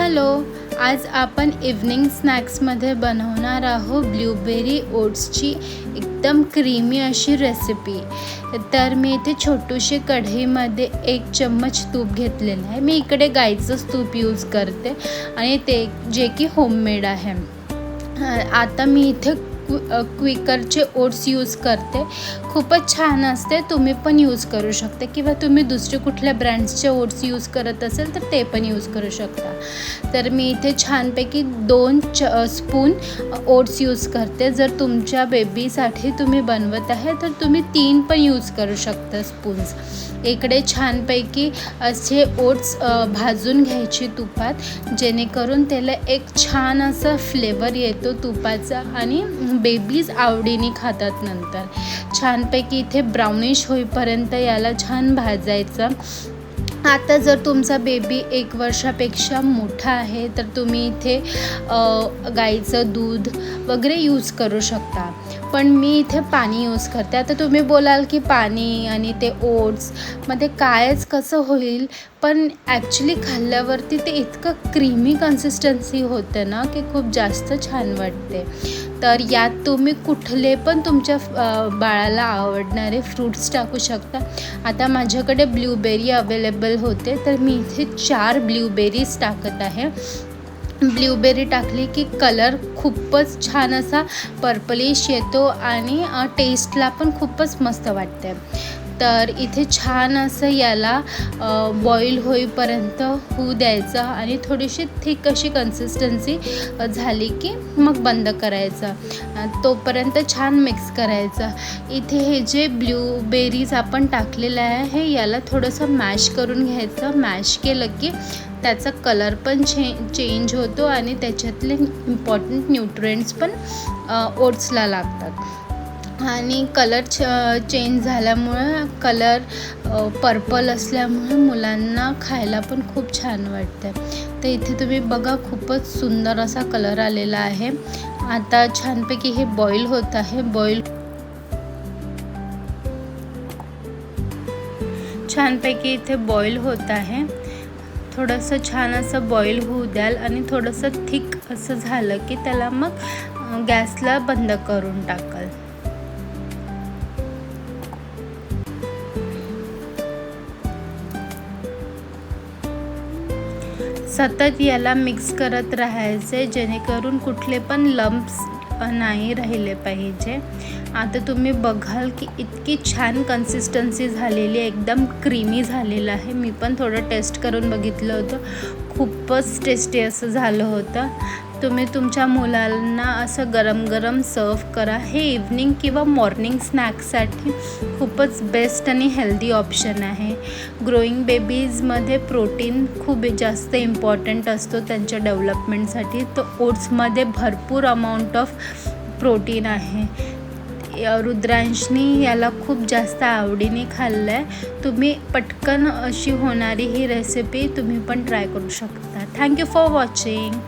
Hello, आज आपण evening स्नॅक्समध्ये बनवणार आहोत ब्लूबेरी ओट्सची एकदम क्रीमी अशी रेसिपी। तर मी इथे छोटूशी कढईमध्ये 1 चम्मच तूप घेतलेलं आहे। मी इकडे गाईचंच तूप यूज करते आणि ते जे की होममेड आहे। आता मी इथे क्विकरचे ओट्स यूज करते, खूपच छान असते। तुम्ही पण यूज करू शकता किंवा तुम्ही दुसरे कुठल्या ब्रँड्सचे ओट्स यूज करत असेल तर ते पण यूज करू शकता। तर मी इथे छानपैकी 2 स्पून ओट्स यूज करते। जर तुमच्या बेबीसाठी तुम्ही बनवत आहे तर तुम्ही 3 पण यूज करू शकता स्पून्स। इकडे छानपैकी असे ओट्स भाजून घ्यायचे तुपात, जेणेकरून त्याला एक छान असा फ्लेवर येतो तुपाचा आणि बेबीज आवडीने खातात। नंतर छानपैकी इथे ब्राउनिश होईपर्यंत याला छान भाजायचं। आता जर तुमचा बेबी 1 वर्षापेक्षा मोठा आहे तर तुम्ही इथे गाईचं दूध वगैरे यूज करू शकता, पण मी इथे पाणी यूज करते। आता तुम्ही बोलाल की पाणी आणि ते ओट्समध्ये कायच कसं होईल, पण ॲक्च्युली खाल्ल्यावरती ते इतकं क्रीमी कन्सिस्टन्सी होतं ना की खूप जास्त छान वाटते। तर यात तुम्ही कुठले पण तुमच्या बाळाला आवडणारे फ्रूट्स टाकू शकता। आता माझ्याकडे ब्लूबेरी अवेलेबल होते तर मी इथे 4 ब्लूबेरीज टाकत आहे। ब्लूबेरी टाकली की कलर खूपच छान असा पर्पलिश येतो आणि टेस्टला पण खूपच मस्त वाटते। तर इथे छान असं याला बॉईल होईपर्यंत होऊ द्यायचं आणि थोडीशी थिक अशी कन्सिस्टन्सी झाली की मग बंद करायचं। तोपर्यंत छान मिक्स करायचं। इथे हे जे ब्लूबेरीज आपण टाकलेलं आहे हे याला थोडंसं मॅश करून घ्यायचं। मॅश केलं की त्याचा कलर पण चेंज होतो आणि त्याच्यातले इम्पॉर्टंट न्यूट्रिएंट्स पण ओट्सला लागतात आणि कलर चेंज झाल्यामुळे कलर पर्पल असल्यामुळे मुलांना खायला पण खूप छान वाटतं। तर इथे तुम्ही बघा खूपच सुंदर असा कलर आलेला आहे। आता छानपैकी हे बॉईल होत आहे। छानपैकी इथे बॉईल होत आहे। थोडंसं छान असं बॉईल होऊ द्याल आणि थोडंसं थिक असं झालं की त्याला मग गॅसला बंद करून टाकाल। सतत याला मिक्स करत राहायचे, जेणेकरून कुठले पण लम्प्स नाही राहिले पाहिजे। आता तुम्ही बघाल की इतकी छान कन्सिस्टन्सी झालेली आहे, एकदम क्रीमी झालेलं आहे। मी पण थोडं टेस्ट करून बघितलं होतं, खूपच टेस्टी असं झालं होतं। तुम्ही तुमच्या मुलांना असं गरम गरम सर्व करा। हे इव्हनिंग किंवा मॉर्निंग स्नॅक्ससाठी खूपच बेस्ट आणि हेल्दी ऑप्शन आहे। ग्रोईंग बेबीजमध्ये प्रोटीन खूप जास्त इम्पॉर्टंट असतो त्यांच्या डेव्हलपमेंटसाठी, तर ओट्समध्ये भरपूर अमाऊंट ऑफ प्रोटीन आहे। रुद्रांशनी याला खूप जास्त आवडीने खाल्लं आहे। तुम्ही पटकन अशी होणारी ही रेसिपी तुम्ही पण ट्राय करू शकता। Thank you for watching.